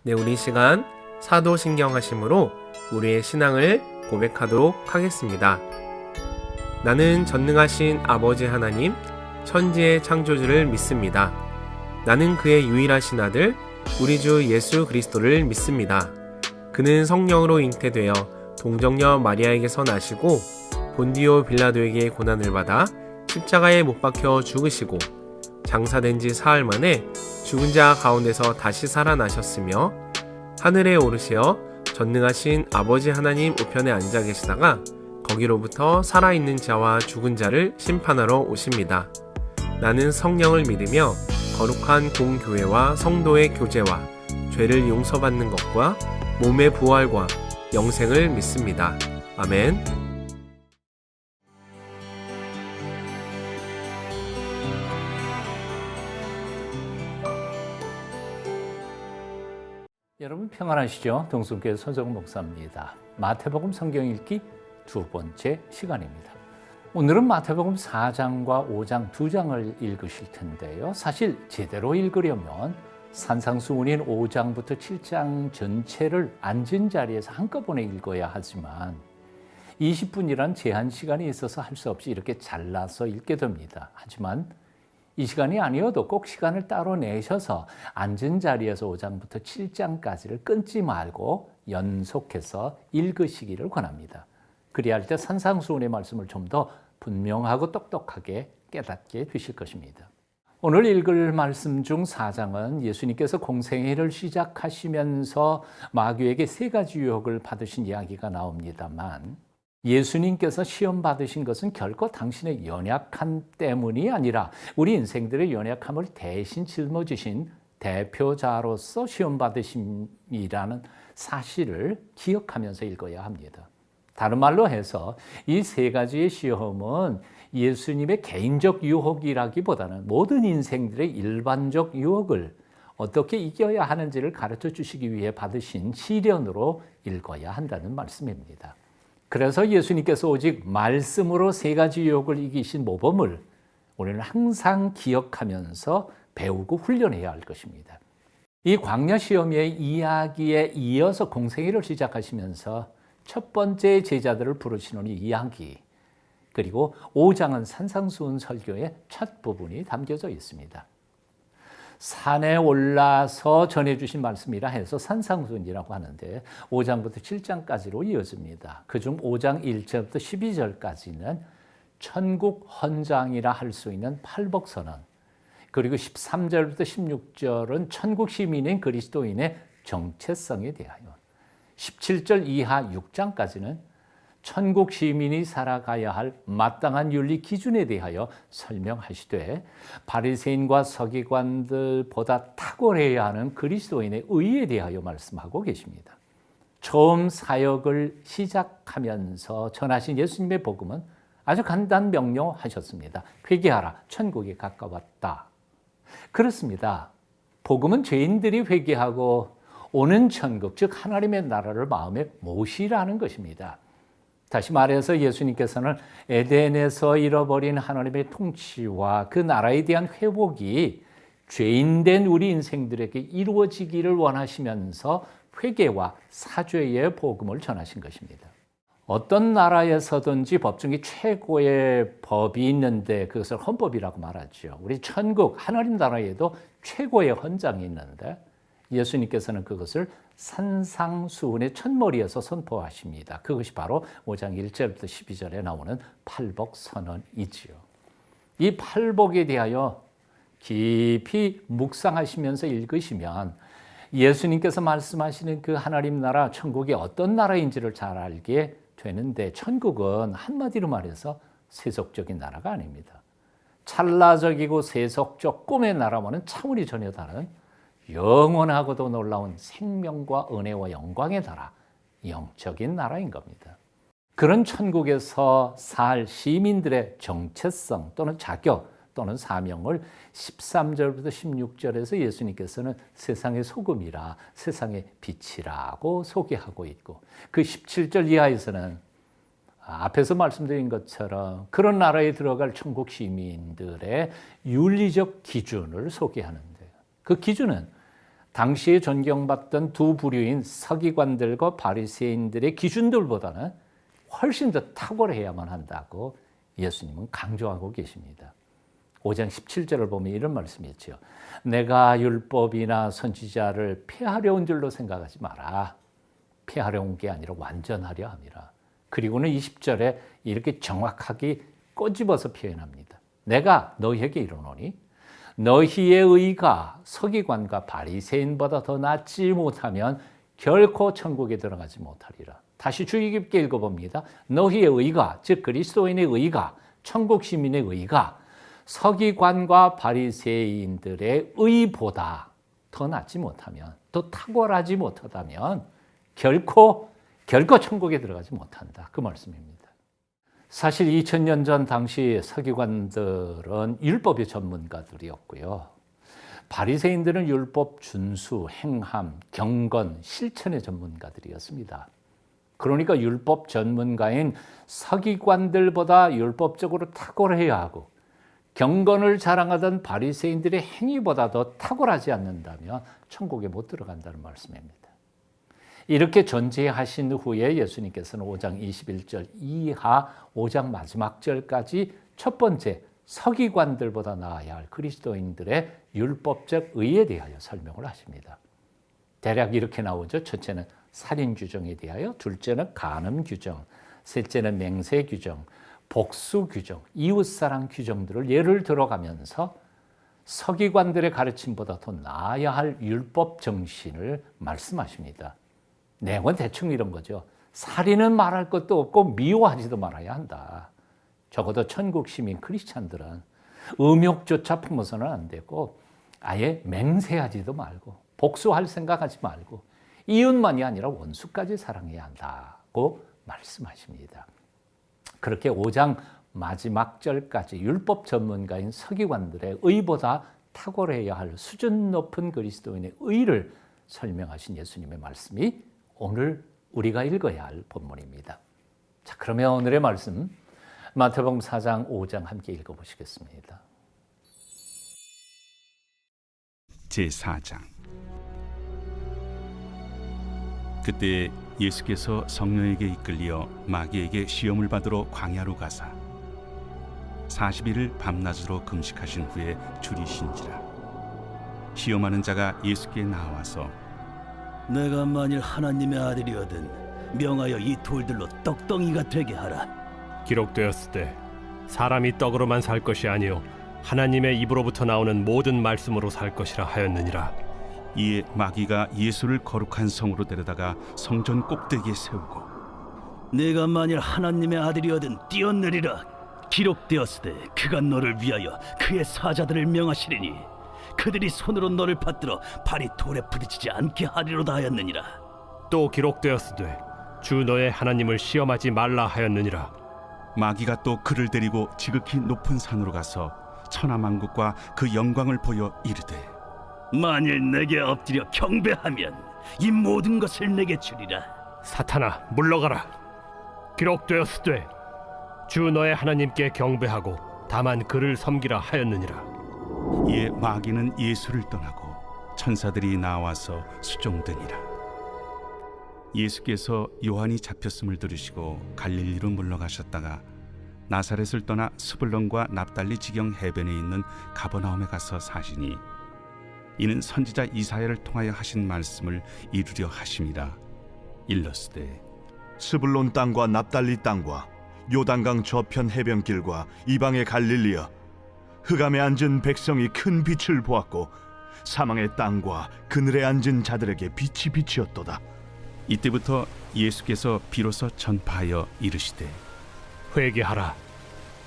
네, 우리 시간 사도신경하심으로 우리의 신앙을 고백하도록 하겠습니다. 나는 전능하신 아버지 하나님, 천지의 창조주를 믿습니다. 나는 그의 유일하신 아들, 우리 주 예수 그리스도를 믿습니다. 그는 성령으로 잉태되어 동정녀 마리아에게서 나시고 본디오 빌라도에게 고난을 받아 십자가에 못 박혀 죽으시고 장사된 지 사흘 만에 죽은 자 가운데서 다시 살아나셨으며 하늘에 오르시어 전능하신 아버지 하나님 우편에 앉아 계시다가 거기로부터 살아있는 자와 죽은 자를 심판하러 오십니다. 나는 성령을 믿으며 거룩한 공교회와 성도의 교제와 죄를 용서받는 것과 몸의 부활과 영생을 믿습니다. 아멘. 여러분 평안하시죠? 동순교회 손정훈 목사입니다. 마태복음 성경 읽기 두 번째 시간입니다. 오늘은 마태복음 4장과 5장 두 장을 읽으실 텐데요. 사실 제대로 읽으려면 산상수훈인 5장부터 7장 전체를 앉은 자리에서 한꺼번에 읽어야 하지만 20분이란 제한 시간이 있어서 할 수 없이 이렇게 잘라서 읽게 됩니다. 하지만 이 시간이 아니어도 꼭 시간을 따로 내셔서 앉은 자리에서 5장부터 7장까지를 끊지 말고 연속해서 읽으시기를 권합니다. 그리할 때 산상수훈의 말씀을 좀 더 분명하고 똑똑하게 깨닫게 되실 것입니다. 오늘 읽을 말씀 중 4장은 예수님께서 공생애를 시작하시면서 마귀에게 세 가지 유혹을 받으신 이야기가 나옵니다만 예수님께서 시험 받으신 것은 결코 당신의 연약함 때문이 아니라 우리 인생들의 연약함을 대신 짊어지신 대표자로서 시험 받으심이라는 사실을 기억하면서 읽어야 합니다. 다른 말로 해서 이 세 가지의 시험은 예수님의 개인적 유혹이라기보다는 모든 인생들의 일반적 유혹을 어떻게 이겨야 하는지를 가르쳐 주시기 위해 받으신 시련으로 읽어야 한다는 말씀입니다. 그래서 예수님께서 오직 말씀으로 세 가지 유혹을 이기신 모범을 우리는 항상 기억하면서 배우고 훈련해야 할 것입니다. 이 광야 시험의 이야기에 이어서 공생애를 시작하시면서 첫 번째 제자들을 부르시는 이 이야기, 그리고 5장은 산상수훈 설교의 첫 부분이 담겨져 있습니다. 산에 올라서 전해주신 말씀이라 해서 산상수훈이라고 하는데 5장부터 7장까지로 이어집니다. 그중 5장 1절부터 12절까지는 천국 헌장이라 할 수 있는 팔복선언, 그리고 13절부터 16절은 천국 시민인 그리스도인의 정체성에 대하여, 17절 이하 6장까지는 천국 시민이 살아가야 할 마땅한 윤리 기준에 대하여 설명하시되 바리새인과 서기관들보다 탁월해야 하는 그리스도인의 의에 대하여 말씀하고 계십니다. 처음 사역을 시작하면서 전하신 예수님의 복음은 아주 간단 명료하셨습니다. 회개하라, 천국이 가까웠다. 그렇습니다. 복음은 죄인들이 회개하고 오는 천국, 즉 하나님의 나라를 마음에 모시라는 것입니다. 다시 말해서 예수님께서는 에덴에서 잃어버린 하나님의 통치와 그 나라에 대한 회복이 죄인된 우리 인생들에게 이루어지기를 원하시면서 회개와 사죄의 복음을 전하신 것입니다. 어떤 나라에서든지 법 중에 최고의 법이 있는데 그것을 헌법이라고 말하죠. 우리 천국, 하나님 나라에도 최고의 헌장이 있는데 예수님께서는 그것을 산상수훈의 첫머리에서 선포하십니다. 그것이 바로 5장 1절부터 12절에 나오는 팔복선언이지요. 이 팔복에 대하여 깊이 묵상하시면서 읽으시면 예수님께서 말씀하시는 그 하나님 나라, 천국이 어떤 나라인지를 잘 알게 되는데, 천국은 한마디로 말해서 세속적인 나라가 아닙니다. 찰나적이고 세속적 꿈의 나라와는 차원이 전혀 다른 영원하고도 놀라운 생명과 은혜와 영광의 나라, 영적인 나라인 겁니다. 그런 천국에서 살 시민들의 정체성 또는 자격 또는 사명을 13절부터 16절에서 예수님께서는 세상의 소금이라, 세상의 빛이라고 소개하고 있고, 그 17절 이하에서는 앞에서 말씀드린 것처럼 그런 나라에 들어갈 천국 시민들의 윤리적 기준을 소개하는데요. 그 기준은 당시에 존경받던 두 부류인 서기관들과 바리새인들의 기준들보다는 훨씬 더 탁월해야만 한다고 예수님은 강조하고 계십니다. 5장 17절을 보면 이런 말씀이 있죠. 내가 율법이나 선지자를 폐하려 온 줄로 생각하지 마라. 폐하려 온 게 아니라 완전하려 함이라. 그리고는 20절에 이렇게 정확하게 꼬집어서 표현합니다. 내가 너희에게 이르노니 너희의 의가 서기관과 바리새인보다 더 낫지 못하면 결코 천국에 들어가지 못하리라. 다시 주의 깊게 읽어봅니다. 너희의 의가, 즉 그리스도인의 의가, 천국 시민의 의가 서기관과 바리새인들의 의보다 더 낫지 못하면, 더 탁월하지 못하다면 결코 천국에 들어가지 못한다. 그 말씀입니다. 사실 2000년 전 당시 서기관들은 율법의 전문가들이었고요. 바리새인들은 율법 준수, 행함, 경건, 실천의 전문가들이었습니다. 그러니까 율법 전문가인 서기관들보다 율법적으로 탁월해야 하고 경건을 자랑하던 바리새인들의 행위보다 더 탁월하지 않는다면 천국에 못 들어간다는 말씀입니다. 이렇게 전제하신 후에 예수님께서는 5장 21절 이하 5장 마지막 절까지 첫 번째 서기관들보다 나아야 할 그리스도인들의 율법적 의에 대하여 설명을 하십니다. 대략 이렇게 나오죠. 첫째는 살인 규정에 대하여, 둘째는 간음 규정, 셋째는 맹세 규정, 복수 규정, 이웃사랑 규정들을 예를 들어가면서 서기관들의 가르침보다 더 나아야 할 율법 정신을 말씀하십니다. 내용은 대충 이런 거죠. 살인은 말할 것도 없고 미워하지도 말아야 한다. 적어도 천국 시민 크리스찬들은 음욕조차 품어서는 안 되고 아예 맹세하지도 말고 복수할 생각하지 말고 이웃만이 아니라 원수까지 사랑해야 한다고 말씀하십니다. 그렇게 5장 마지막 절까지 율법 전문가인 서기관들의 의보다 탁월해야 할 수준 높은 그리스도인의 의를 설명하신 예수님의 말씀이 오늘 우리가 읽어야 할 본문입니다. 자, 그러면 오늘의 말씀 마태복음 4장 5장 함께 읽어보시겠습니다. 제4장. 그때 예수께서 성령에게 이끌려 마귀에게 시험을 받으러 광야로 가사 40일을 밤낮으로 금식하신 후에 줄이신지라. 시험하는 자가 예수께 나와서 내가 만일 하나님의 아들이거든 명하여 이 돌들로 떡덩이가 되게 하라. 기록되었으되 사람이 떡으로만 살 것이 아니요 하나님의 입으로부터 나오는 모든 말씀으로 살 것이라 하였느니라. 이에 마귀가 예수를 거룩한 성으로 데려다가 성전 꼭대기에 세우고 내가 만일 하나님의 아들이거든 뛰어내리라. 기록되었으되 그가 너를 위하여 그의 사자들을 명하시리니 그들이 손으로 너를 받들어 발이 돌에 부딪히지 않게 하리로다 하였느니라. 또 기록되었으되 주 너의 하나님을 시험하지 말라 하였느니라. 마귀가 또 그를 데리고 지극히 높은 산으로 가서 천하만국과 그 영광을 보여 이르되 만일 내게 엎드려 경배하면 이 모든 것을 내게 주리라. 사탄아 물러가라. 기록되었으되 주 너의 하나님께 경배하고 다만 그를 섬기라 하였느니라. 이에 마귀는 예수를 떠나고 천사들이 나와서 수종되니라. 예수께서 요한이 잡혔음을 들으시고 갈릴리로 물러가셨다가 나사렛을 떠나 스불론과 납달리 지경 해변에 있는 가버나움에 가서 사시니 이는 선지자 이사야를 통하여 하신 말씀을 이루려 하심이라. 일러스되 스불론 땅과 납달리 땅과 요단강 저편 해변길과 이방의 갈릴리여, 흑암에 앉은 백성이 큰 빛을 보았고 사망의 땅과 그늘에 앉은 자들에게 빛이 비치었도다. 이때부터 예수께서 비로소 전파하여 이르시되 회개하라.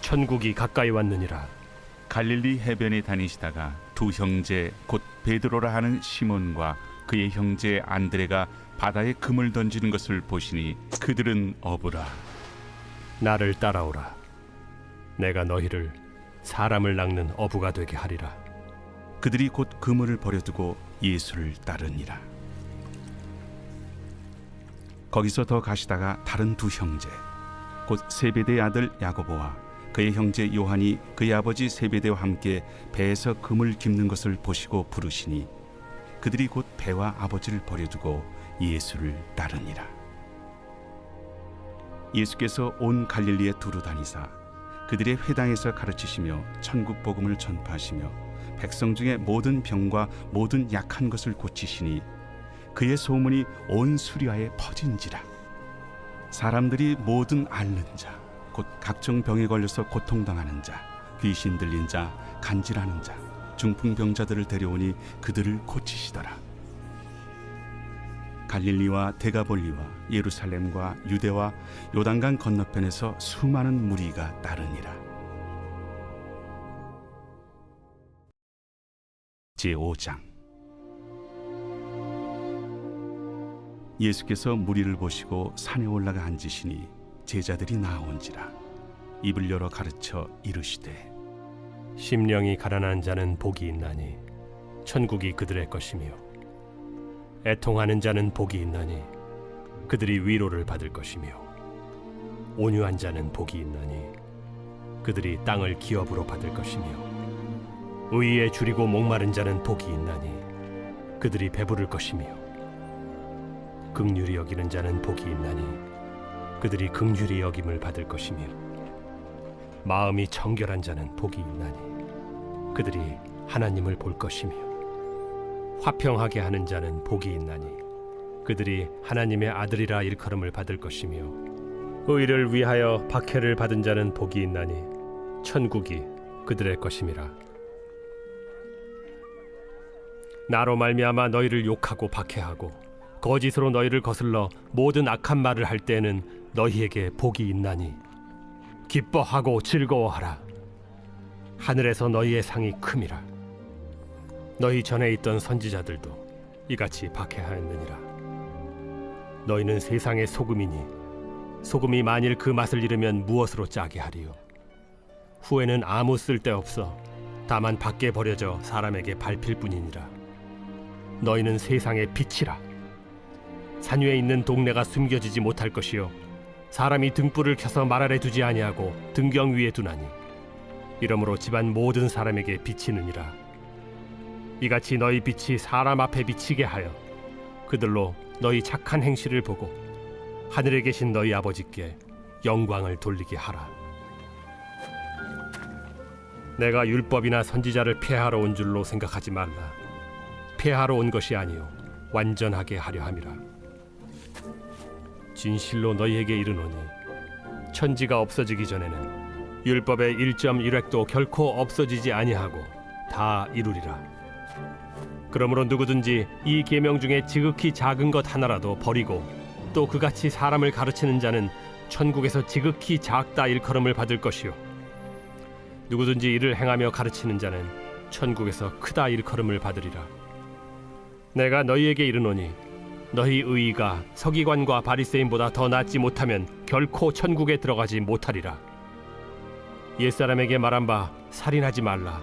천국이 가까이 왔느니라. 갈릴리 해변에 다니시다가 두 형제 곧 베드로라 하는 시몬과 그의 형제 안드레가 바다에 금을 던지는 것을 보시니 그들은 어부라. 나를 따라오라. 내가 너희를 사람을 낚는 어부가 되게 하리라. 그들이 곧 그물을 버려두고 예수를 따르니라. 거기서 더 가시다가 다른 두 형제 곧 세베대의 아들 야고보와 그의 형제 요한이 그의 아버지 세베대와 함께 배에서 금을 깁는 것을 보시고 부르시니 그들이 곧 배와 아버지를 버려두고 예수를 따르니라. 예수께서 온 갈릴리에 두루 다니사 그들의 회당에서 가르치시며 천국 복음을 전파하시며 백성 중에 모든 병과 모든 약한 것을 고치시니 그의 소문이 온 수리아에 퍼진지라. 사람들이 모든 앓는 자, 곧 각종 병에 걸려서 고통당하는 자, 귀신 들린 자, 간질하는 자, 중풍병자들을 데려오니 그들을 고치시더라. 갈릴리와 데가볼리와 예루살렘과 유대와 요단강 건너편에서 수많은 무리가 따르니라. 제5장. 예수께서 무리를 보시고 산에 올라가 앉으시니 제자들이 나아온지라. 입을 열어 가르쳐 이르시되 심령이 가난한 자는 복이 있나니 천국이 그들의 것이며 애통하는 자는 복이 있나니 그들이 위로를 받을 것이며 온유한 자는 복이 있나니 그들이 땅을 기업으로 받을 것이며 의에 줄이고 목마른 자는 복이 있나니 그들이 배부를 것이며 긍휼히 여기는 자는 복이 있나니 그들이 긍휼히 여김을 받을 것이며 마음이 청결한 자는 복이 있나니 그들이 하나님을 볼 것이며 화평하게 하는 자는 복이 있나니 그들이 하나님의 아들이라 일컬음을 받을 것이며 의를 위하여 박해를 받은 자는 복이 있나니 천국이 그들의 것임이라. 나로 말미암아 너희를 욕하고 박해하고 거짓으로 너희를 거슬러 모든 악한 말을 할 때에는 너희에게 복이 있나니 기뻐하고 즐거워하라. 하늘에서 너희의 상이 큼이라. 너희 전에 있던 선지자들도 이같이 박해하였느니라. 너희는 세상의 소금이니 소금이 만일 그 맛을 잃으면 무엇으로 짜게 하리요? 후에는 아무 쓸데없어 다만 밖에 버려져 사람에게 밟힐 뿐이니라. 너희는 세상의 빛이라. 산 위에 있는 동네가 숨겨지지 못할 것이요 사람이 등불을 켜서 말 아래 두지 아니하고 등경 위에 두나니 이러므로 집안 모든 사람에게 비치느니라. 이같이 너희 빛이 사람 앞에 비치게 하여 그들로 너희 착한 행실을 보고 하늘에 계신 너희 아버지께 영광을 돌리게 하라. 내가 율법이나 선지자를 폐하러 온 줄로 생각하지 말라. 폐하러 온 것이 아니요 완전하게 하려 함이라. 진실로 너희에게 이르노니 천지가 없어지기 전에는 율법의 1.1획도 결코 없어지지 아니하고 다 이루리라. 그러므로 누구든지 이 계명 중에 지극히 작은 것 하나라도 버리고 또 그같이 사람을 가르치는 자는 천국에서 지극히 작다 일컬음을 받을 것이요 누구든지 이를 행하며 가르치는 자는 천국에서 크다 일컬음을 받으리라. 내가 너희에게 이르노니 너희 의의가 서기관과 바리새인보다 더 낫지 못하면 결코 천국에 들어가지 못하리라. 옛사람에게 말한 바 살인하지 말라.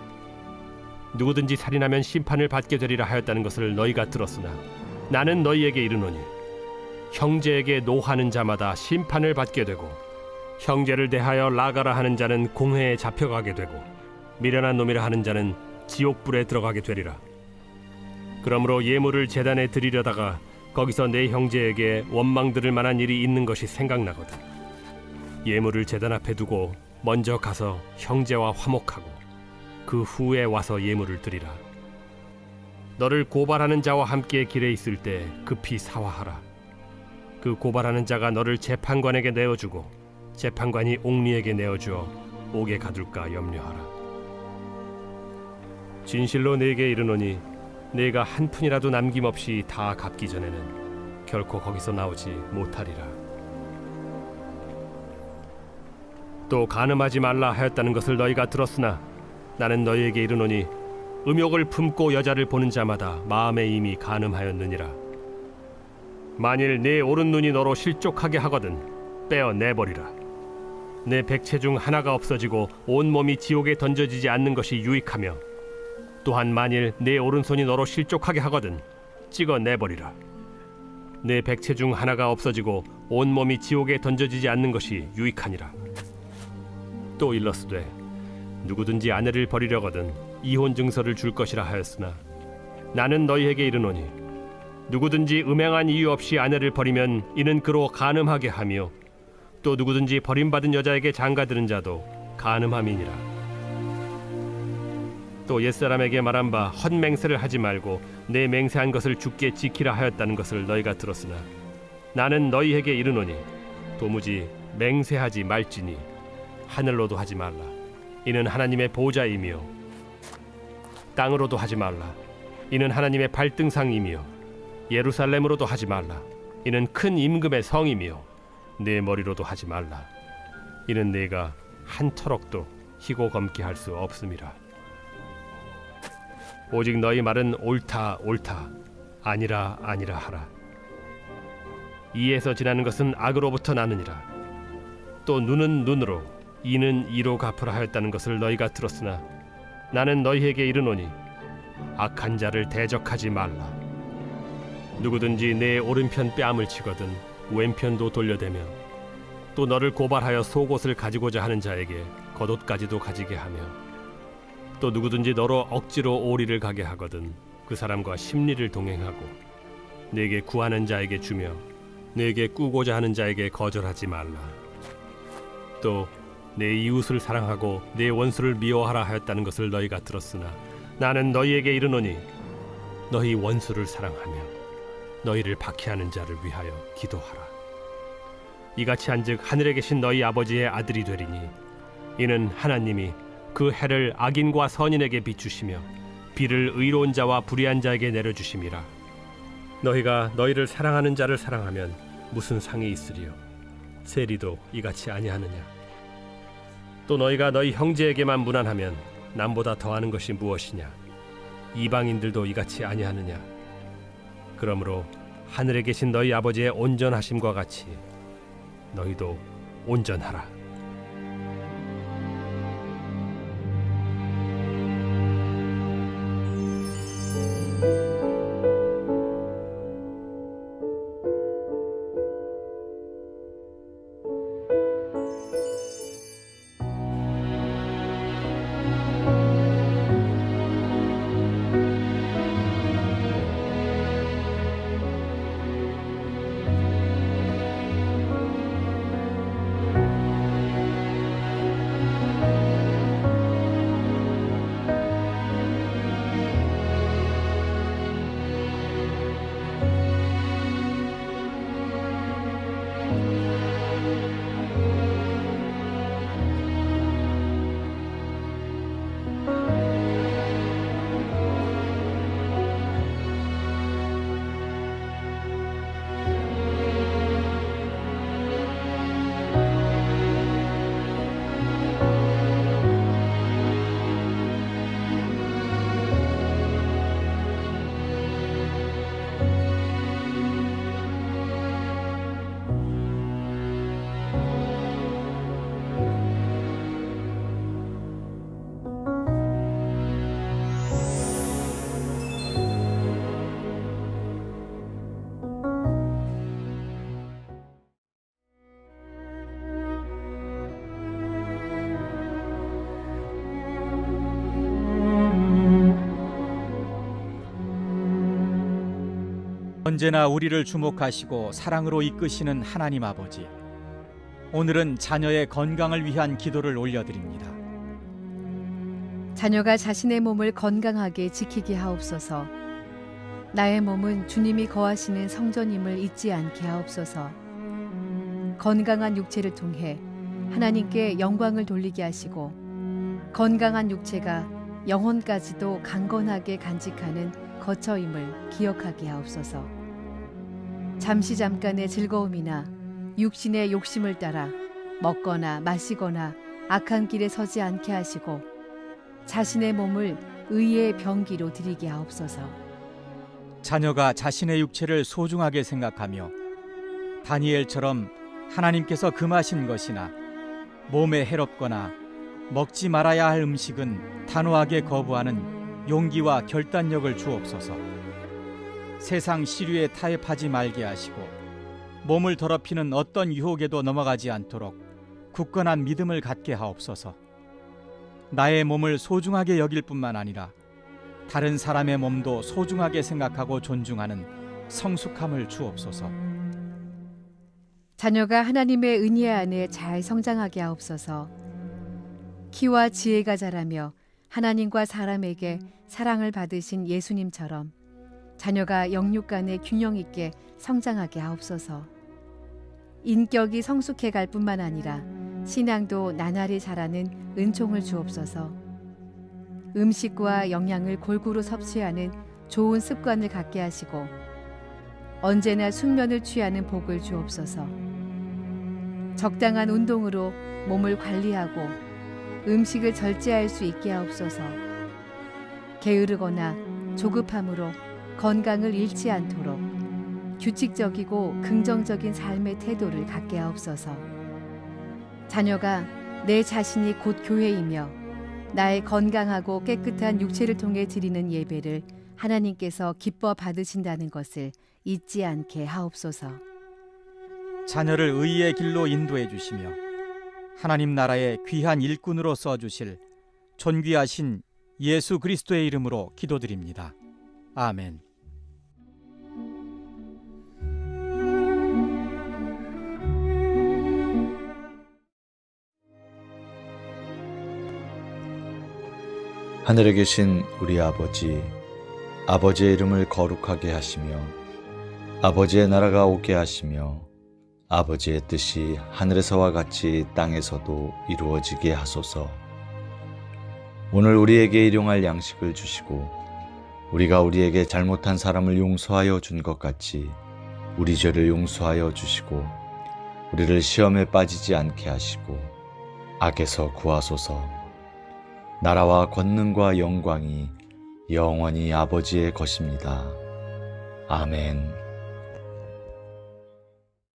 누구든지 살인하면 심판을 받게 되리라 하였다는 것을 너희가 들었으나 나는 너희에게 이르노니 형제에게 노하는 자마다 심판을 받게 되고 형제를 대하여 나가라 하는 자는 공회에 잡혀가게 되고 미련한 놈이라 하는 자는 지옥불에 들어가게 되리라. 그러므로 예물을 제단에 드리려다가 거기서 내 형제에게 원망 들을 만한 일이 있는 것이 생각나거든 예물을 제단 앞에 두고 먼저 가서 형제와 화목하고 그 후에 와서 예물을 드리라. 너를 고발하는 자와 함께 길에 있을 때 급히 사화하라. 그 고발하는 자가 너를 재판관에게 내어주고 재판관이 옥리에게 내어주어 옥에 가둘까 염려하라. 진실로 네게 이르노니 네가 한 푼이라도 남김없이 다 갚기 전에는 결코 거기서 나오지 못하리라. 또 간음하지 말라 하였다는 것을 너희가 들었으나 나는 너희에게 이르노니 음욕을 품고 여자를 보는 자마다 마음에 이미 간음하였느니라. 만일 네 오른눈이 너로 실족하게 하거든 빼어 내버리라. 내 백체 중 하나가 없어지고 온몸이 지옥에 던져지지 않는 것이 유익하며 또한 만일 내 오른손이 너로 실족하게 하거든 찍어 내버리라. 내 백체 중 하나가 없어지고 온몸이 지옥에 던져지지 않는 것이 유익하니라. 또 일러스되 누구든지 아내를 버리려거든 이혼 증서를 줄 것이라 하였으나 나는 너희에게 이르노니 누구든지 음행한 이유 없이 아내를 버리면 이는 그로 간음하게 하며 또 누구든지 버림받은 여자에게 장가드는 자도 간음함이니라. 또 옛사람에게 말한 바 헛맹세를 하지 말고 내 맹세한 것을 주께 지키라 하였다는 것을 너희가 들었으나 나는 너희에게 이르노니 도무지 맹세하지 말지니 하늘로도 하지 말라. 이는 하나님의 보좌이며 땅으로도 하지 말라. 이는 하나님의 발등상이며 예루살렘으로도 하지 말라. 이는 큰 임금의 성이며 내 머리로도 하지 말라. 이는 내가 한 터럭도 희고 검게 할 수 없음이라. 오직 너희 말은 옳다 옳다 아니라 아니라 하라. 이에서 지나는 것은 악으로부터 나느니라. 또 눈은 눈으로 이는 이로 갚으라 하였다는 것을 너희가 들었으나 나는 너희에게 이르노니 악한 자를 대적하지 말라. 누구든지 내 오른편 뺨을 치거든 왼편도 돌려대며 또 너를 고발하여 속옷을 가지고자 하는 자에게 겉옷까지도 가지게 하며 또 누구든지 너로 억지로 오리를 가게 하거든 그 사람과 심리를 동행하고 내게 구하는 자에게 주며 내게 꾸고자 하는 자에게 거절하지 말라. 또 내 이웃을 사랑하고 내 원수를 미워하라 하였다는 것을 너희가 들었으나 나는 너희에게 이르노니 너희 원수를 사랑하며 너희를 박해하는 자를 위하여 기도하라. 이같이 한즉 하늘에 계신 너희 아버지의 아들이 되리니 이는 하나님이 그 해를 악인과 선인에게 비추시며 비를 의로운 자와 불의한 자에게 내려주심이라. 너희가 너희를 사랑하는 자를 사랑하면 무슨 상이 있으리요? 세리도 이같이 아니하느냐? 또 너희가 너희 형제에게만 무난하면 남보다 더하는 것이 무엇이냐? 이방인들도 이같이 아니하느냐? 그러므로 하늘에 계신 너희 아버지의 온전하심과 같이 너희도 온전하라. 언제나 우리를 주목하시고 사랑으로 이끄시는 하나님 아버지, 오늘은 자녀의 건강을 위한 기도를 올려드립니다. 자녀가 자신의 몸을 건강하게 지키게 하옵소서. 나의 몸은 주님이 거하시는 성전임을 잊지 않게 하옵소서. 건강한 육체를 통해 하나님께 영광을 돌리게 하시고 건강한 육체가 영혼까지도 강건하게 간직하는 거처임을 기억하게 하옵소서. 잠시 잠깐의 즐거움이나 육신의 욕심을 따라 먹거나 마시거나 악한 길에 서지 않게 하시고 자신의 몸을 의의 병기로 드리게 하옵소서. 자녀가 자신의 육체를 소중하게 생각하며 다니엘처럼 하나님께서 금하신 것이나 몸에 해롭거나 먹지 말아야 할 음식은 단호하게 거부하는 용기와 결단력을 주옵소서. 세상 시류에 타협하지 말게 하시고 몸을 더럽히는 어떤 유혹에도 넘어가지 않도록 굳건한 믿음을 갖게 하옵소서. 나의 몸을 소중하게 여길 뿐만 아니라 다른 사람의 몸도 소중하게 생각하고 존중하는 성숙함을 주옵소서. 자녀가 하나님의 은혜 안에 잘 성장하게 하옵소서. 키와 지혜가 자라며 하나님과 사람에게 사랑을 받으신 예수님처럼 자녀가 영육 간에 균형 있게 성장하게 하옵소서. 인격이 성숙해 갈 뿐만 아니라 신앙도 나날이 자라는 은총을 주옵소서. 음식과 영양을 골고루 섭취하는 좋은 습관을 갖게 하시고 언제나 숙면을 취하는 복을 주옵소서. 적당한 운동으로 몸을 관리하고 음식을 절제할 수 있게 하옵소서. 게으르거나 조급함으로 건강을 잃지 않도록 규칙적이고 긍정적인 삶의 태도를 갖게 하옵소서. 자녀가 내 자신이 곧 교회이며 나의 건강하고 깨끗한 육체를 통해 드리는 예배를 하나님께서 기뻐 받으신다는 것을 잊지 않게 하옵소서. 자녀를 의의 길로 인도해 주시며 하나님 나라의 귀한 일꾼으로 써주실 존귀하신 예수 그리스도의 이름으로 기도드립니다. 아멘. 하늘에 계신 우리 아버지, 아버지의 이름을 거룩하게 하시며 아버지의 나라가 오게 하시며 아버지의 뜻이 하늘에서와 같이 땅에서도 이루어지게 하소서. 오늘 우리에게 일용할 양식을 주시고 우리가 우리에게 잘못한 사람을 용서하여 준 것 같이 우리 죄를 용서하여 주시고 우리를 시험에 빠지지 않게 하시고 악에서 구하소서. 나라와 권능과 영광이 영원히 아버지의 것입니다. 아멘.